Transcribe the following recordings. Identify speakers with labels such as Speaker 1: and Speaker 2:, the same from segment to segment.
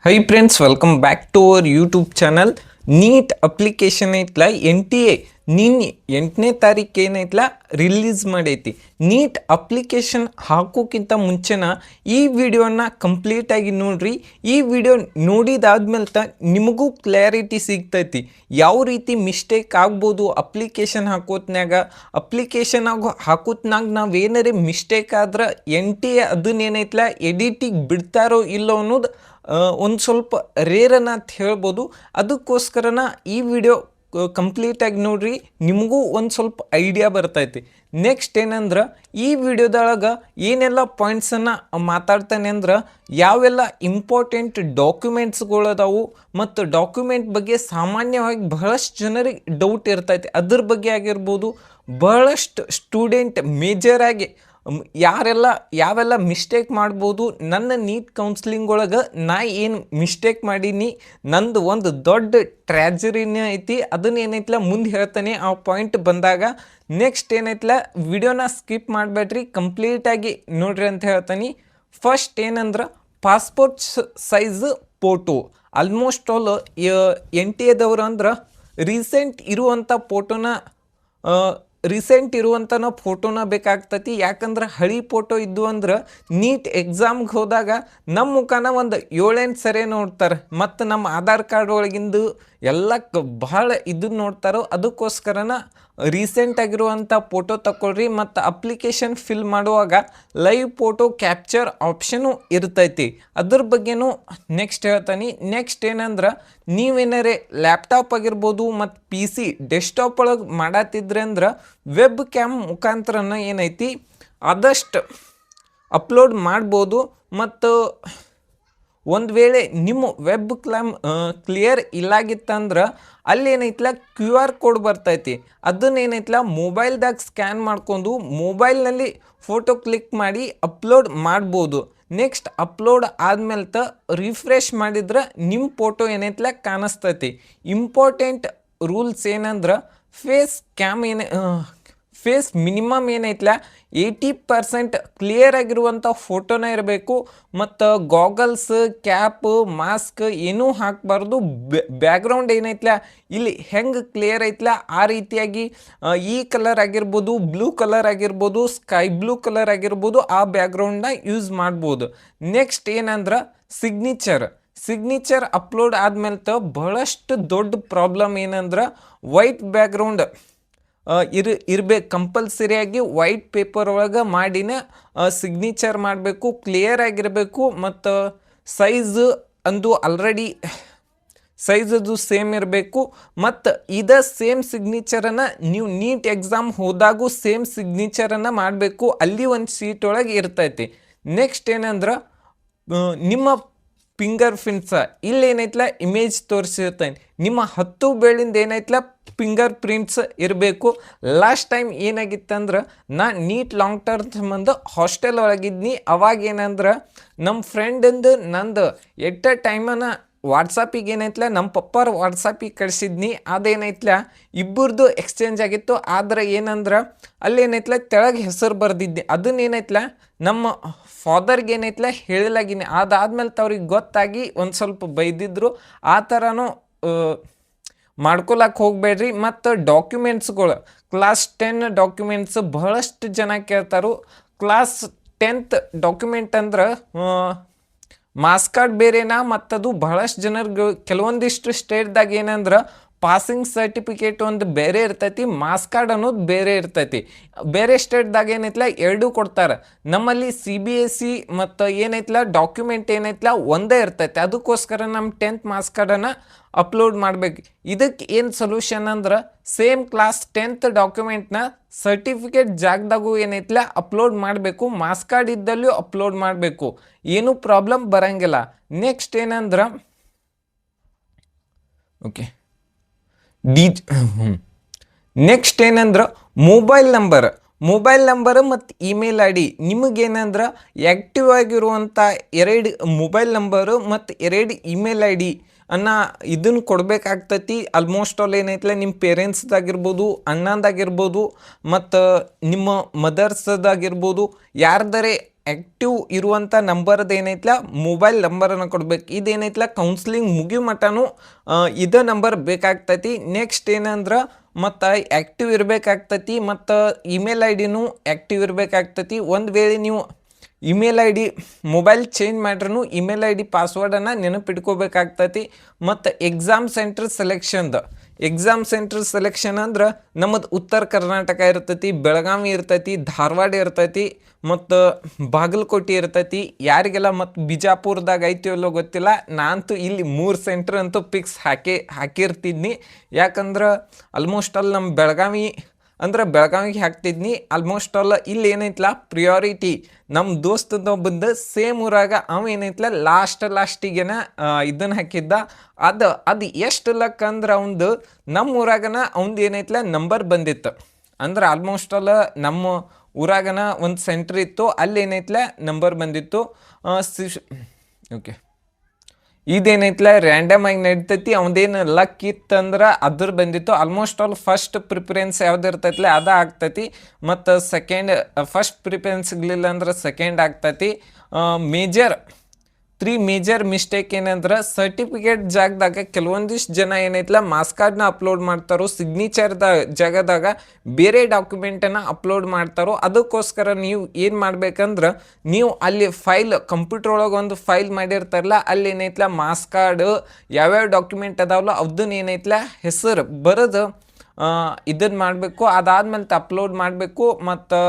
Speaker 1: Hi friends, welcome back to our YouTube channel. NEET application ಐತ್ಲ NTA ನಿನ್ನೆ 8ನೇ ತಾರೀಕು ಏನೈತ್ಲ ರಿಲೀಸ್ ಮಾಡೈತಿ. ನೀಟ್ ಅಪ್ಲಿಕೇಶನ್ ಹಾಕೋಕ್ಕಿಂತ ಮುಂಚೆನ ಈ ವಿಡಿಯೋನ ಕಂಪ್ಲೀಟಾಗಿ ನೋಡ್ರಿ. ಈ ವಿಡಿಯೋ ನೋಡಿದಾದ್ಮೇಲೆ ನಿಮಗೂ ಕ್ಲಾರಿಟಿ ಸಿಗ್ತೈತಿ ಯಾವ ರೀತಿ ಮಿಸ್ಟೇಕ್ ಆಗ್ಬೋದು ಅಪ್ಲಿಕೇಶನ್ ಅಪ್ಲಿಕೇಶನ್ ಹಾಕೋತ್ನಾಗ ನಾವು ಏನಾರೇ ಮಿಸ್ಟೇಕ್ ಆದ್ರೆ NTA ಅದನ್ನೇನೈತ್ಲ ಎಡಿಟಿಗೆ ಬಿಡ್ತಾರೋ ಇಲ್ಲೋ ಅನ್ನೋದು ಒಂದು ಸ್ವಲ್ಪ ರೇರನ್ನ ಅಂತ ಹೇಳ್ಬೋದು. ಅದಕ್ಕೋಸ್ಕರನ ಈ ವಿಡಿಯೋ ಕಂಪ್ಲೀಟಾಗಿ ನೋಡ್ರಿ, ನಿಮಗೂ ಒಂದು ಸ್ವಲ್ಪ ಐಡಿಯಾ ಬರ್ತೈತಿ. ನೆಕ್ಸ್ಟ್ ಏನಂದ್ರೆ ಈ ವಿಡಿಯೋದೊಳಗೆ ಏನೆಲ್ಲ ಪಾಯಿಂಟ್ಸನ್ನು ಮಾತಾಡ್ತಾನೆ ಅಂದ್ರೆ ಯಾವೆಲ್ಲ ಇಂಪಾರ್ಟೆಂಟ್ ಡಾಕ್ಯುಮೆಂಟ್ಸ್ಗಳದಾವು ಮತ್ತು ಡಾಕ್ಯುಮೆಂಟ್ ಬಗ್ಗೆ ಸಾಮಾನ್ಯವಾಗಿ ಬಹಳಷ್ಟು ಜನರಿಗೆ ಡೌಟ್ ಇರ್ತೈತಿ. ಅದ್ರ ಬಗ್ಗೆ ಆಗಿರ್ಬೋದು, ಬಹಳಷ್ಟು ಸ್ಟೂಡೆಂಟ್ ಮೇಜರಾಗಿ ಯಾವೆಲ್ಲ ಮಿಸ್ಟೇಕ್ ಮಾಡ್ಬೋದು, ನನ್ನ ನೀಟ್ ಕೌನ್ಸ್ಲಿಂಗ್ ಒಳಗೆ ನಾ ಏನು ಮಿಸ್ಟೇಕ್ ಮಾಡೀನಿ, ನಂದು ಒಂದು ದೊಡ್ಡ ಟ್ರ್ಯಾಜರಿನೇ ಐತಿ, ಅದನ್ನೇನೈತಲ್ಲ ಮುಂದೆ ಹೇಳ್ತಾನೆ ಆ ಪಾಯಿಂಟ್ ಬಂದಾಗ. ನೆಕ್ಸ್ಟ್ ಏನೈತಲ್ಲ ವಿಡಿಯೋನ ಸ್ಕಿಪ್ ಮಾಡಬೇಡ್ರಿ, ಕಂಪ್ಲೀಟಾಗಿ ನೋಡ್ರಿ ಅಂತ ಹೇಳ್ತಾನೆ. ಫಸ್ಟ್ ಏನಂದ್ರೆ passport size photo. Almost all NTA ಅಂದ್ರೆ ರೀಸೆಂಟ್ ಇರುವಂಥ ಫೋಟೋನ ಬೇಕಾಗ್ತತಿ. ಯಾಕಂದ್ರೆ ಹಳಿ ಫೋಟೋ ಇದ್ದು ಅಂದ್ರೆ ನೀಟ್ ಎಕ್ಸಾಮ್ಗೆ ಹೋದಾಗ ನಮ್ಮ ಮುಖಾನ ಒಂದು 7-8 ಸರಿ ನೋಡ್ತಾರೆ, ಮತ್ತು ನಮ್ಮ ಆಧಾರ್ ಕಾರ್ಡ್ ಒಳಗಿಂದು ಎಲ್ಲ ಬಹಳ ಇದನ್ನು ನೋಡ್ತಾರೋ. ಅದಕ್ಕೋಸ್ಕರನ ರೀಸೆಂಟ್ ಆಗಿರುವಂಥ ಫೋಟೋ ತಗೊಳ್ರಿ. ಮತ್ತು ಅಪ್ಲಿಕೇಶನ್ ಫಿಲ್ ಮಾಡುವಾಗ ಲೈವ್ ಫೋಟೋ ಕ್ಯಾಪ್ಚರ್ ಆಪ್ಷನು ಇರ್ತೈತಿ, ಅದ್ರ ಬಗ್ಗೆನೂ ನೆಕ್ಸ್ಟ್ ಹೇಳ್ತಾನೆ. ನೆಕ್ಸ್ಟ್ ಏನಂದ್ರೆ ನೀವೇನಾರೇ ಲ್ಯಾಪ್ಟಾಪ್ ಆಗಿರ್ಬೋದು ಮತ್ತು PC ಡೆಸ್ಕ್ಟಾಪ್ ಒಳಗೆ ಮಾಡತ್ತಿದ್ರೆ ಅಂದ್ರೆ ವೆಬ್ ಕ್ಯಾಮ್ ಮುಖಾಂತರನ ಏನೈತಿ ಆದಷ್ಟು ಅಪ್ಲೋಡ್ ಮಾಡ್ಬೋದು. ಮತ್ತು ಒಂದು ವೇಳೆ ನಿಮ್ಮ ವೆಬ್ ಕ್ಲಿಯರ್ ಇಲ್ಲಾಗಿತ್ತಂದ್ರೆ ಅಲ್ಲೇನೈತಲ್ಲ QR ಕೋಡ್ ಬರ್ತೈತಿ, ಅದನ್ನೇನೈತಲ್ಲ ಮೊಬೈಲ್ದಾಗ ಸ್ಕ್ಯಾನ್ ಮಾಡ್ಕೊಂಡು ಮೊಬೈಲ್ನಲ್ಲಿ ಫೋಟೋ ಕ್ಲಿಕ್ ಮಾಡಿ ಅಪ್ಲೋಡ್ ಮಾಡ್ಬೋದು. ನೆಕ್ಸ್ಟ್ ಅಪ್ಲೋಡ್ ಆದ್ಮೇಲೆ ರಿಫ್ರೆಶ್ ಮಾಡಿದ್ರೆ ನಿಮ್ಮ ಫೋಟೋ ಏನೈತಲ್ಲ ಕಾಣಿಸ್ತೈತಿ. ಇಂಪಾರ್ಟೆಂಟ್ ರೂಲ್ಸ್ ಏನಂದ್ರೆ ಫೇಸ್ ಮಿನಿಮಮ್ ಏನೈತಲ್ಲ 80% ಕ್ಲಿಯರ್ ಆಗಿರುವಂಥ ಫೋಟೋನ ಇರಬೇಕು. ಮತ್ತು ಗಾಗಲ್ಸ್, ಕ್ಯಾಪ್, ಮಾಸ್ಕ್ ಏನೂ ಹಾಕಬಾರ್ದು. ಬ್ಯಾಕ್ಗ್ರೌಂಡ್ ಏನೈತಲ್ಲ ಇಲ್ಲಿ ಹೆಂಗೆ ಕ್ಲಿಯರ್ ಐತಲ್ಲ ಆ ರೀತಿಯಾಗಿ ಈ ಕಲರ್ ಆಗಿರ್ಬೋದು, ಬ್ಲೂ ಕಲರ್ ಆಗಿರ್ಬೋದು, ಸ್ಕೈ ಬ್ಲೂ ಕಲರ್ ಆಗಿರ್ಬೋದು, ಆ ಬ್ಯಾಕ್ಗ್ರೌಂಡನ್ನ ಯೂಸ್ ಮಾಡ್ಬೋದು. ನೆಕ್ಸ್ಟ್ ಏನಂದ್ರೆ ಸಿಗ್ನೇಚರ್ ಅಪ್ಲೋಡ್ ಆದ್ಮೇಲೆ ಬಹಳಷ್ಟು ದೊಡ್ಡ ಪ್ರಾಬ್ಲಮ್ ಏನಂದ್ರೆ ವೈಟ್ ಬ್ಯಾಕ್ಗ್ರೌಂಡ್ ಇರ್ಬೇಕು. ಕಂಪಲ್ಸರಿಯಾಗಿ ವೈಟ್ ಪೇಪರ್ ಒಳಗೆ ಮಾಡಿನ ಸಿಗ್ನೇಚರ್ ಮಾಡಬೇಕು, ಕ್ಲಿಯರ್ ಆಗಿರಬೇಕು. ಮತ್ತು ಸೈಜ್ ಅದು ಸೇಮ್ ಇರಬೇಕು. ಮತ್ತು ಸೇಮ್ ಸಿಗ್ನೇಚರನ್ನು ನೀವು ನೀಟ್ ಎಕ್ಸಾಮ್ ಹೋದಾಗೂ ಸೇಮ್ ಸಿಗ್ನೇಚರನ್ನು ಮಾಡಬೇಕು, ಅಲ್ಲಿ ಒಂದು ಶೀಟ್ ಒಳಗೆ ಇರ್ತೈತಿ. ನೆಕ್ಸ್ಟ್ ಏನಂದ್ರೆ ನಿಮ್ಮ ಫಿಂಗರ್ ಪ್ರಿಂಟ್ಸ ಇಲ್ಲೇನೈತಲ್ಲ ಇಮೇಜ್ ತೋರಿಸಿರ್ತೇನೆ, ನಿಮ್ಮ 10 ಬೆರಳಿಂದ ಏನೈತಲ್ಲ ಫಿಂಗರ್ ಪ್ರಿಂಟ್ಸ್ ಇರಬೇಕು. ಲಾಸ್ಟ್ ಟೈಮ್ ಏನಾಗಿತ್ತಂದ್ರೆ ನೀಟ್ ಲಾಂಗ್ ಟರ್ಮ್ ಸಂಬಂಧ ಹಾಸ್ಟೆಲ್ ಒಳಗಿದ್ನಿ. ಅವಾಗ ಏನಂದ್ರೆ ನಮ್ಮ ಫ್ರೆಂಡಿಂದು ನಂದು ಎಟ್ ಟೈಮನ್ನು ವಾಟ್ಸಪ್ಪಿಗೆ ಏನೈತಲ್ಲ ನಮ್ಮ ಪಪ್ಪಾರ ವಾಟ್ಸಪ್ಪಿಗೆ ಕಳಿಸಿದ್ನಿ. ಅದೇನೈತಲ್ಲ ಇಬ್ಬರದು ಎಕ್ಸ್ಚೇಂಜ್ ಆಗಿತ್ತು. ಆದರೆ ಏನಂದ್ರೆ ಅಲ್ಲೇನೈತಲ್ಲ ತೆಳಗೆ ಹೆಸರು ಬರ್ದಿದ್ದೆ, ಅದನ್ನೇನೈತಲ್ಲ ನಮ್ಮ ಫಾದರ್ಗೆ ಏನೈತಲ್ಲ ಹೇಳಲಾಗಿನಿ. ಅದಾದ್ಮೇಲೆ ಅವ್ರಿಗೆ ಗೊತ್ತಾಗಿ ಒಂದು ಸ್ವಲ್ಪ ಬೈದಿದ್ರು. ಆ ಥರನೂ ಮಾಡ್ಕೊಳಕ್ಕೆ ಹೋಗಬೇಡ್ರಿ. ಮತ್ತು ಡಾಕ್ಯುಮೆಂಟ್ಸ್ಗಳು ಕ್ಲಾಸ್ 10 ಡಾಕ್ಯುಮೆಂಟ್ಸ್ ಬಹಳಷ್ಟು ಜನ ಕೇಳ್ತಾರೋ. ಕ್ಲಾಸ್ 10th ಡಾಕ್ಯುಮೆಂಟ್ ಅಂದ್ರೆ ಮಾಸ್ ಕಾರ್ಡ್ ಬೇರೆನಾ, ಮತ್ತದು ಬಹಳಷ್ಟು ಜನರಿಗೆ ಕೆಲವೊಂದಿಷ್ಟು ಸ್ಟೇಟ್ದಾಗ ಏನಂದ್ರೆ ಪಾಸಿಂಗ್ ಸರ್ಟಿಫಿಕೇಟ್ ಒಂದು ಬೇರೆ ಇರ್ತೈತಿ, ಮಾಸ್ ಕಾರ್ಡ್ ಅನ್ನೋದು ಬೇರೆ ಇರ್ತೈತಿ. ಬೇರೆ ಸ್ಟೇಟ್ದಾಗ ಏನೈತಲ್ಲ ಎರಡೂ ಕೊಡ್ತಾರೆ. ನಮ್ಮಲ್ಲಿ CBSE ಮತ್ತು ಏನೈತಲ್ಲ ಡಾಕ್ಯುಮೆಂಟ್ ಏನೈತಲ್ಲ ಒಂದೇ ಇರ್ತೈತಿ. ಅದಕ್ಕೋಸ್ಕರ ನಮ್ಮ 10th ಮಾಸ್ ಕಾರ್ಡನ್ನು ಅಪ್ಲೋಡ್ ಮಾಡಬೇಕು. ಇದಕ್ಕೆ ಏನು ಸೊಲ್ಯೂಷನ್ ಅಂದ್ರೆ ಸೇಮ್ ಕ್ಲಾಸ್ 10th ಡಾಕ್ಯುಮೆಂಟ್ನ ಸರ್ಟಿಫಿಕೇಟ್ ಜಾಗದಾಗೂ ಏನೈತಲ್ಲ ಅಪ್ಲೋಡ್ ಮಾಡಬೇಕು, ಮಾಸ್ ಕಾರ್ಡ್ ಇದ್ದಲ್ಲೂ ಅಪ್ಲೋಡ್ ಮಾಡಬೇಕು, ಏನೂ ಪ್ರಾಬ್ಲಮ್ ಬರಂಗಿಲ್ಲ. ನೆಕ್ಸ್ಟ್ ಏನಂದ್ರೆ ನೆಕ್ಸ್ಟ್ ಏನಂದ್ರೆ ಮೊಬೈಲ್ ನಂಬರ್ ಮತ್ತು ಇಮೇಲ್ ID ನಿಮಗೇನಂದ್ರೆ ಆ್ಯಕ್ಟಿವ್ ಆಗಿರುವಂಥ 2 ಮೊಬೈಲ್ ನಂಬರು ಮತ್ತು 2 ಇಮೇಲ್ ID ಇದನ್ನು ಕೊಡಬೇಕಾಗ್ತೈತಿ. ಆಲ್ಮೋಸ್ಟ್ ಆಲ್ ಏನೈತಲ್ಲ ನಿಮ್ಮ ಪೇರೆಂಟ್ಸ್ದಾಗಿರ್ಬೋದು, ಅಣ್ಣಂದಾಗಿರ್ಬೋದು, ಮತ್ತು ನಿಮ್ಮ ಮದರ್ಸ್ದಾಗಿರ್ಬೋದು, ಯಾರ್ದಾರೆ ಆ್ಯಕ್ಟಿವ್ ಇರುವಂಥ ನಂಬರ್ದು ಏನೈತಲ್ಲ ಮೊಬೈಲ್ ನಂಬರನ್ನು ಕೊಡ್ಬೇಕು. ಇದೇನೈತಲ್ಲ ಕೌನ್ಸ್ಲಿಂಗ್ ಮುಗಿಯೋ ಮಟನೂ ಇದೇ ನಂಬರ್ ಬೇಕಾಗ್ತೈತಿ. ನೆಕ್ಸ್ಟ್ ಏನಂದ್ರೆ ಮತ್ತು ಆ್ಯಕ್ಟಿವ್ ಇರಬೇಕಾಗ್ತೈತಿ ಮತ್ತು ಇಮೇಲ್ ಐ ಡಿನೂ ಆ್ಯಕ್ಟಿವ್ ಇರಬೇಕಾಗ್ತೈತಿ. ಒಂದು ವೇಳೆ ನೀವು email I D mobile change ಮಾಡ್ರೂ ಇಮೇಲ್ ಐ ಡಿ ಪಾಸ್ವರ್ಡನ್ನು ನೆನಪಿಟ್ಕೋಬೇಕಾಗ್ತೈತಿ. ಮತ್ತು ಎಕ್ಸಾಮ್ ಸೆಂಟರ್ ಸೆಲೆಕ್ಷನ್ ಅಂದ್ರೆ ನಮ್ಮದು ಉತ್ತರ ಕರ್ನಾಟಕ ಇರ್ತೈತಿ, ಬೆಳಗಾವಿ ಇರ್ತೈತಿ, ಧಾರವಾಡ ಇರ್ತೈತಿ ಮತ್ತು ಬಾಗಲಕೋಟೆ ಇರ್ತೈತಿ. ಯಾರಿಗೆಲ್ಲ ಮತ್ತು ಬಿಜಾಪುರದಾಗ ಐತಿ ಇಲ್ಲೋ ಗೊತ್ತಿಲ್ಲ. ನಾನಂತೂ ಇಲ್ಲಿ 3 ಸೆಂಟ್ರ್ ಅಂತೂ ಫಿಕ್ಸ್ ಹಾಕಿರ್ತಿದ್ನಿ. ಯಾಕಂದ್ರೆ ಆಲ್ಮೋಸ್ಟ್ ಆಲ್ ನಮ್ಮ ಬೆಳಗಾವಿಗೆ ಹಾಕ್ತಿದ್ನಿ. ಆಲ್ಮೋಸ್ಟ್ ಆಲ್ ಇಲ್ಲಿ ಏನೈತಲ್ಲ ಪ್ರಿಯಾರಿಟಿ ನಮ್ಮ ದೋಸ್ತದೊಬ್ಬಂದು ಸೇಮ್ ಊರಾಗ ಅವ ಏನೈತಲ್ಲ ಲಾಸ್ಟಿಗೆನ ಇದನ್ನು ಹಾಕಿದ್ದ. ಅದು ಎಷ್ಟು ಲಕ್ ಅಂದ್ರೆ ಅವಂದು ನಮ್ಮ ಊರಾಗನ ಅವಂದು ಏನೈತಲ್ಲ ನಂಬರ್ ಬಂದಿತ್ತು. ಅಂದ್ರೆ ಆಲ್ಮೋಸ್ಟ್ ಆಲ್ ನಮ್ಮ ಊರಾಗನ ಒಂದು ಸೆಂಟ್ರ್ ಇತ್ತು, ಅಲ್ಲಿ ಏನೈತಲ್ಲ ನಂಬರ್ ಬಂದಿತ್ತು. ಓಕೆ, ಇದೇನೈತಲ್ಲ ರ್ಯಾಂಡಮ್ ಆಗಿ ನಡಿತೈತಿ. ಅವನದೇನು ಲಕ್ ಇತ್ತಂದ್ರೆ ಅದ್ರ ಬಂದಿತ್ತು. ಆಲ್ಮೋಸ್ಟ್ ಆಲ್ ಫಸ್ಟ್ ಪ್ರಿಫರೆನ್ಸ್ ಯಾವ್ದು ಇರ್ತೈತಲ್ಲ ಅದು ಆಗ್ತೈತಿ. ಮತ್ತು ಫಸ್ಟ್ ಪ್ರಿಫರೆನ್ಸ್ ಸಿಗಲಿಲ್ಲ ಅಂದ್ರೆ ಸೆಕೆಂಡ್ ಆಗ್ತೈತಿ. ಮೇಜರ್ ಮಿಸ್ಟೇಕ್ ಏನಂದ್ರೆ ಸರ್ಟಿಫಿಕೇಟ್ ಜಾಗದಾಗ ಕೆಲವೊಂದಿಷ್ಟು ಜನ ಏನೈತಲ್ಲ ಮಾಸ್ ಕಾರ್ಡ್ನ ಅಪ್ಲೋಡ್ ಮಾಡ್ತಾರೋ, ಸಿಗ್ನೇಚರ್ ಜಾಗದಾಗ ಬೇರೆ ಡಾಕ್ಯುಮೆಂಟನ್ನು ಅಪ್ಲೋಡ್ ಮಾಡ್ತಾರೋ. ಅದಕ್ಕೋಸ್ಕರ ನೀವು ಏನು ಮಾಡ್ಬೇಕಂದ್ರೆ ನೀವು ಅಲ್ಲಿ ಕಂಪ್ಯೂಟರ್ ಒಳಗೆ ಒಂದು ಫೈಲ್ ಮಾಡಿರ್ತಾರಲ್ಲ, ಅಲ್ಲಿ ಏನೈತಲ್ಲ ಮಾಸ್ ಕಾರ್ಡ್ ಯಾವ್ಯಾವ ಡಾಕ್ಯುಮೆಂಟ್ ಅದಾವಲ್ಲ ಅದನ್ನ ಏನೈತಲ್ಲ ಹೆಸರು ಬರೋದು ಇದನ್ನು ಮಾಡಬೇಕು. ಅದಾದ್ಮೇಲೆ ಅಪ್ಲೋಡ್ ಮಾಡಬೇಕು. ಮತ್ತು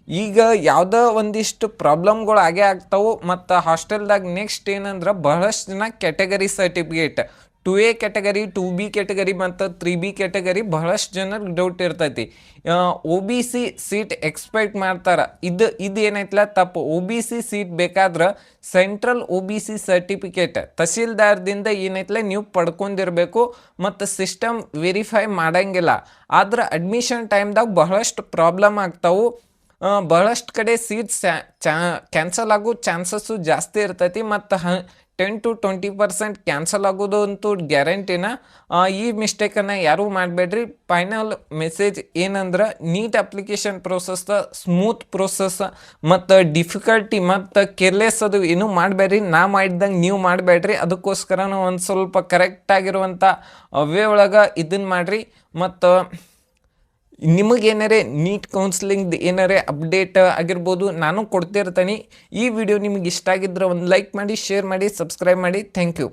Speaker 1: ಈಗ ಯಾವುದೋ ಒಂದಿಷ್ಟು ಪ್ರಾಬ್ಲಮ್ಗಳು ಆಗೇ ಆಗ್ತಾವೆ. ಮತ್ತು ಹಾಸ್ಟೆಲ್ದಾಗ ನೆಕ್ಸ್ಟ್ ಏನಂದ್ರೆ ಬಹಳಷ್ಟು ಜನ category certificate 2A category, 2B category ಮತ್ತು 3B ಕ್ಯಾಟಗರಿ ಬಹಳಷ್ಟು ಜನರಿಗೆ ಡೌಟ್ ಇರ್ತೈತಿ. OBC ಸೀಟ್ ಎಕ್ಸ್ಪೆಕ್ಟ್ ಮಾಡ್ತಾರೆ. ಇದು ಏನೈತಲ್ಲ ತಪ್ಪು. OBC ಸೀಟ್ ಬೇಕಾದ್ರೆ ಸೆಂಟ್ರಲ್ OBC ಸರ್ಟಿಫಿಕೇಟ್ ತಹಸೀಲ್ದಾರ್ದಿಂದ ಏನೈತಲ್ಲ ನೀವು ಪಡ್ಕೊಂಡಿರ್ಬೇಕು. ಮತ್ತು ಸಿಸ್ಟಮ್ ವೆರಿಫೈ ಮಾಡಂಗಿಲ್ಲ. ಆದ್ರೆ ಅಡ್ಮಿಷನ್ ಟೈಮ್ದಾಗ ಬಹಳಷ್ಟು ಪ್ರಾಬ್ಲಮ್ ಆಗ್ತಾವೆ. ಬಹಳಷ್ಟು ಕಡೆ ಸೀಟ್ಸ್ ಕ್ಯಾನ್ಸಲ್ ಆಗೋ ಚಾನ್ಸಸ್ಸು ಜಾಸ್ತಿ ಇರ್ತೈತಿ. ಮತ್ತು 10 to 20% ಕ್ಯಾನ್ಸಲ್ ಆಗೋದು ಅಂತೂ ಗ್ಯಾರಂಟಿನ. ಈ ಮಿಸ್ಟೇಕನ್ನು ಯಾರೂ ಮಾಡಬೇಡ್ರಿ. ಫೈನಲ್ ಮೆಸೇಜ್ ಏನಂದ್ರೆ ನೀಟ್ ಅಪ್ಲಿಕೇಶನ್ ಪ್ರೋಸೆಸ್ದ ಸ್ಮೂತ್ ಪ್ರೋಸೆಸ್ ಮತ್ತು ಡಿಫಿಕಲ್ಟಿ ಮತ್ತು ಕೇರ್ಲೆಸ್ ಅದು ಏನೂ ಮಾಡಬೇಡ್ರಿ. ನಾ ಮಾಡಿದಂಗೆ ನೀವು ಮಾಡಬೇಡ್ರಿ. ಅದಕ್ಕೋಸ್ಕರ ಒಂದು ಸ್ವಲ್ಪ ಕರೆಕ್ಟಾಗಿರುವಂಥ ವೇ ಒಳಗೆ ಇದನ್ನು ಮಾಡಿರಿ. ಮತ್ತು ನಿಮಗೇನಾರೇ ನೀಟ್ ಕೌನ್ಸ್ಲಿಂಗ್ದು ಏನಾರೇ ಅಪ್ಡೇಟ್ ಆಗಿರ್ಬೋದು ನಾನು ಕೊಡ್ತಿರ್ತೀನಿ. ಈ ವಿಡಿಯೋ ನಿಮಗೆ ಇಷ್ಟ ಆಗಿದ್ರೆ ಒಂದು ಲೈಕ್ ಮಾಡಿ, ಶೇರ್ ಮಾಡಿ, ಸಬ್ಸ್ಕ್ರೈಬ್ ಮಾಡಿ. Thank you.